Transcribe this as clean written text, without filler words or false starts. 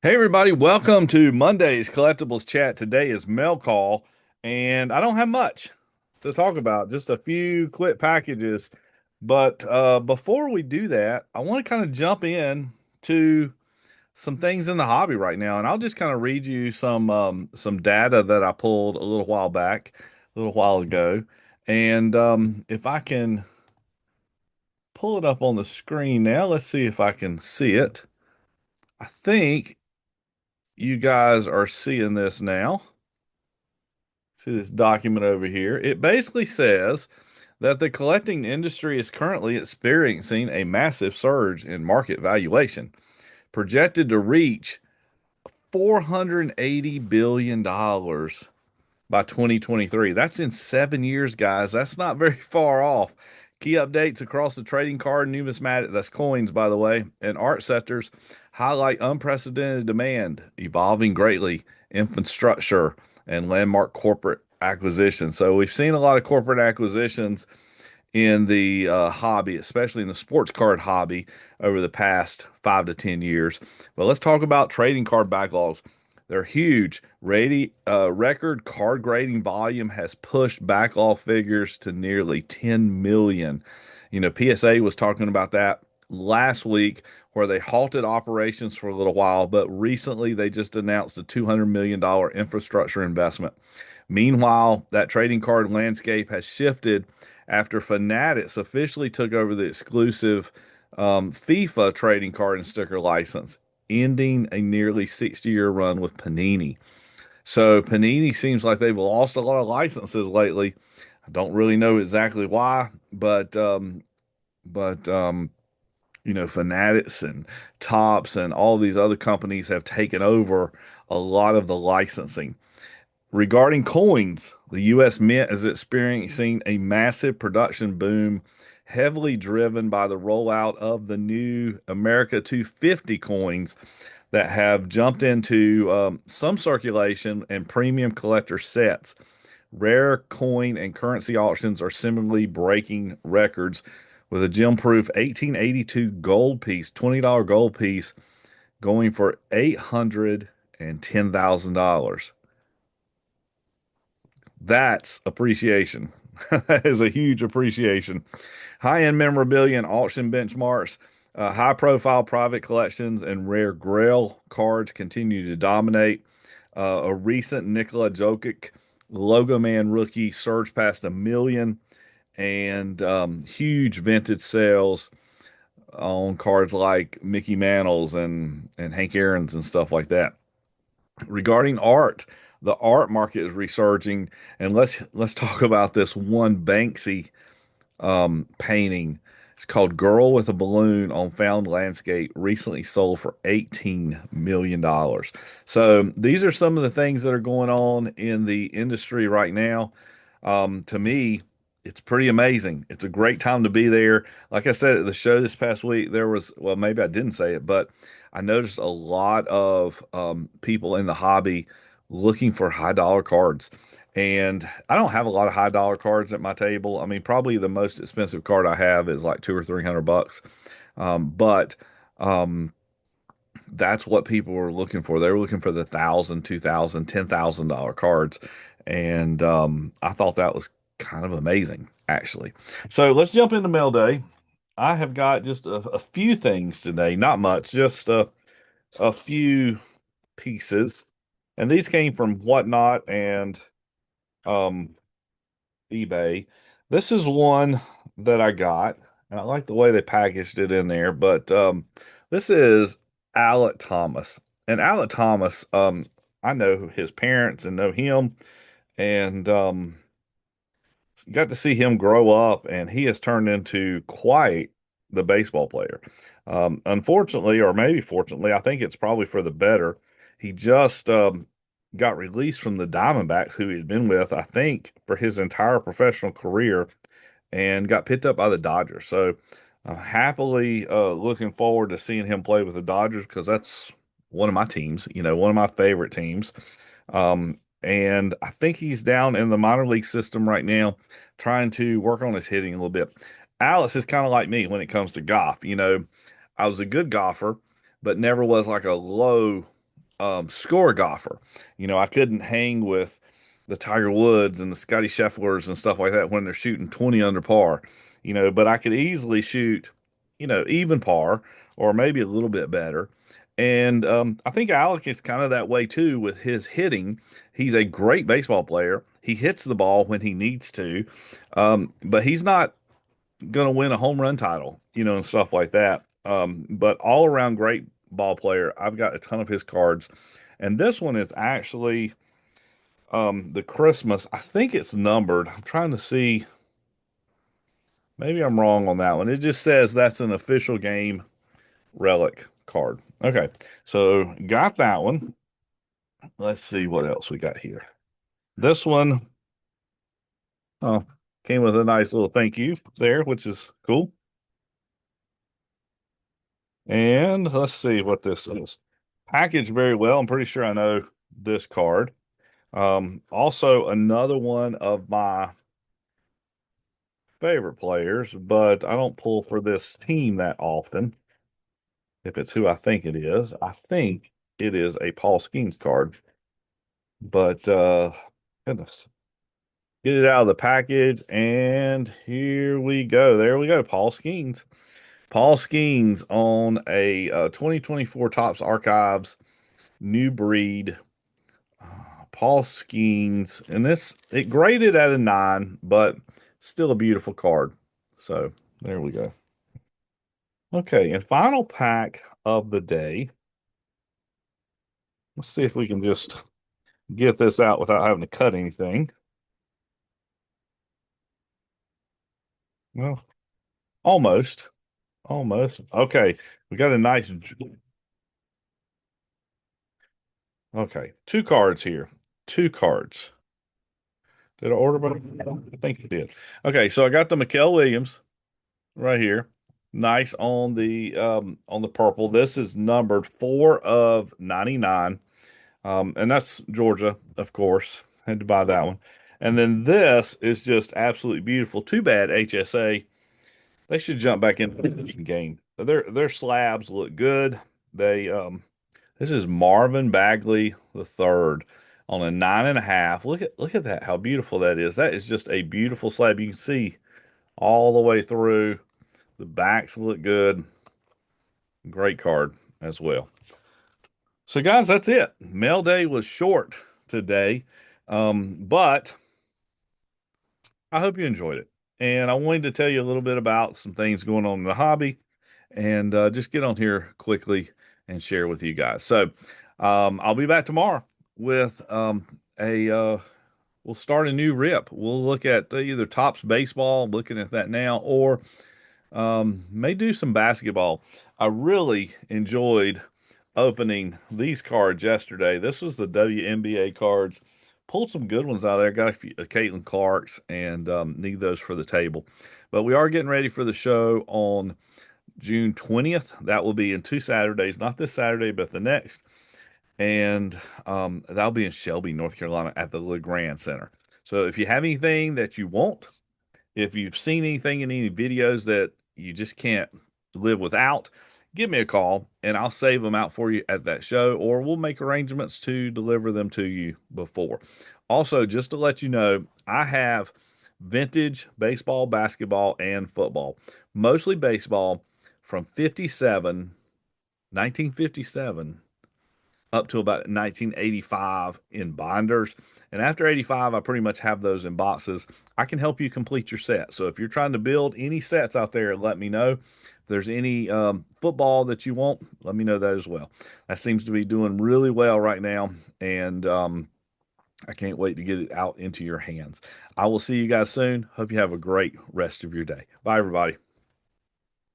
Hey everybody, welcome to Monday's Collectibles Chat. Today is mail call, and I don't have much to talk about, just a few quick packages. But before we do that, I want to kind of jump in to some things in the hobby right now, and I'll just kind of read you some data that I pulled a little while back, a little while ago. And if I can pull it up on the screen now, let's see if I can see it. I think you guys are seeing this now. See this document over here. It basically says that the collecting industry is currently experiencing a massive surge in market valuation, projected to reach $480 billion by 2023. That's in 7 years, guys. That's not very far off. Key updates across the trading card, numismatic, that's coins, by the way, and art sectors highlight unprecedented demand, evolving greatly, infrastructure, and landmark corporate acquisitions. So we've seen a lot of corporate acquisitions in the hobby, especially in the sports card hobby over the past 5 to 10 years. But let's talk about trading card backlogs. They're huge. Record card grading volume has pushed backlog figures to nearly 10 million. PSA was talking about that last week where they halted operations for a little while, but recently they just announced a $200 million infrastructure investment. Meanwhile, that trading card landscape has shifted after Fanatics officially took over the exclusive FIFA trading card and sticker license, ending a nearly 60-year run with Panini. So Panini seems like they've lost a lot of licenses lately. I don't really know exactly why, but Fanatics and Tops and all these other companies have taken over a lot of the licensing. Regarding coins, the U.S. Mint is experiencing a massive production boom, heavily driven by the rollout of the new America 250 coins that have jumped into some circulation and premium collector sets. Rare coin and currency auctions are similarly breaking records with a gem-proof 1882 gold piece, $20 gold piece going for $810,000. That's appreciation. That is a huge appreciation. High-end memorabilia and auction benchmarks, high-profile private collections, and rare Grail cards continue to dominate. A recent Nikola Jokic Logo Man rookie surged past 1 million, and huge vintage sales on cards like Mickey Mantles and Hank Aaron's and stuff like that. Regarding art, the art market is resurging, and let's talk about this one Banksy painting. It's called Girl with a Balloon on Found Landscape, recently sold for $18 million. So these are some of the things that are going on in the industry right now. To me, it's pretty amazing. It's a great time to be there. Like I said at the show this past week, there was, well, maybe I didn't say it, but I noticed a lot of people in the hobby looking for high dollar cards. And I don't have a lot of high dollar cards at my table. I mean, probably the most expensive card I have is like 200 or 300 bucks. But that's what people were looking for. They were looking for the thousand, $2,000, $10,000 cards. And I thought that was kind of amazing, actually. So let's jump into mail day. I have got just a few things today, not much, just a few pieces. And these came from Whatnot and um, eBay. This is one that I got, and I like the way they packaged it in there. But this is Alec Thomas, and Alec Thomas, I know his parents and know him, and got to see him grow up, and he has turned into quite the baseball player. Unfortunately, or maybe fortunately, I think it's probably for the better. He just got released from the Diamondbacks, who he'd been with, I think, for his entire professional career, and got picked up by the Dodgers. So, happily looking forward to seeing him play with the Dodgers because that's one of my teams, one of my favorite teams. And I think he's down in the minor league system right now, trying to work on his hitting a little bit. Alice is kind of like me when it comes to golf. I was a good golfer, but never was like a low. score golfer. I couldn't hang with the Tiger Woods and the Scotty Schefflers and stuff like that when they're shooting 20 under par, but I could easily shoot, even par or maybe a little bit better. And I think Alec is kind of that way too with his hitting. He's a great baseball player. He hits the ball when he needs to, but he's not going to win a home run title, and stuff like that. But all around great ball player. I've got a ton of his cards. And this one is actually the Christmas. I think it's numbered. I'm trying to see. Maybe I'm wrong on that one. It just says that's an official game relic card. Okay. So got that one. Let's see what else we got here. This one came with a nice little thank you there, which is cool. And let's see what this is. Packaged very well. I'm pretty sure I know this card. Also another one of my favorite players, but I don't pull for this team that often. If it's who I think it is, I think it is a Paul Skeens card. But goodness, get it out of the package, and here we go. There we go, Paul Skeens. Paul Skeens on a 2024 Topps Archives New Breed Paul Skeens, and this it graded at a 9, but still a beautiful card. So there we go. Okay, and final pack of the day. Let's see if we can just get this out without having to cut anything. Well, almost, almost. Okay, we got a nice. Okay, two cards here. Two cards. Did I order both? I think I did. Okay, so I got the Mikael Williams right here. Nice on the purple. This is numbered 4 of 99. And that's Georgia, of course. Had to buy that one. And then this is just absolutely beautiful. Too bad HSA. They should jump back into the game. Their slabs look good. They This is Marvin Bagley the third on a 9.5. Look at that, how beautiful that is. That is just a beautiful slab. You can see all the way through. The backs look good. Great card as well. So, guys, that's it. Mail day was short today, but I hope you enjoyed it. And I wanted to tell you a little bit about some things going on in the hobby and just get on here quickly and share with you guys. So, I'll be back tomorrow with we'll start a new rip. We'll look at either Topps baseball, looking at that now, or may do some basketball. I really enjoyed opening these cards yesterday. This was the WNBA cards. Pulled some good ones out of there. Got a few Caitlin Clark's and need those for the table. But we are getting ready for the show on June 20th. That will be in 2 Saturdays, not this Saturday, but the next. And that'll be in Shelby, North Carolina at the LeGrand Center. So if you have anything that you want, if you've seen anything in any videos that you just can't live without, give me a call and I'll save them out for you at that show, or we'll make arrangements to deliver them to you before. Also, just to let you know, I have vintage baseball, basketball, and football, mostly baseball from 1957 up to about 1985 in binders. And after 85, I pretty much have those in boxes. I can help you complete your set. So if you're trying to build any sets out there, let me know. If there's any football that you want, let me know that as well. That seems to be doing really well right now. And I can't wait to get it out into your hands. I will see you guys soon. Hope you have a great rest of your day. Bye, everybody.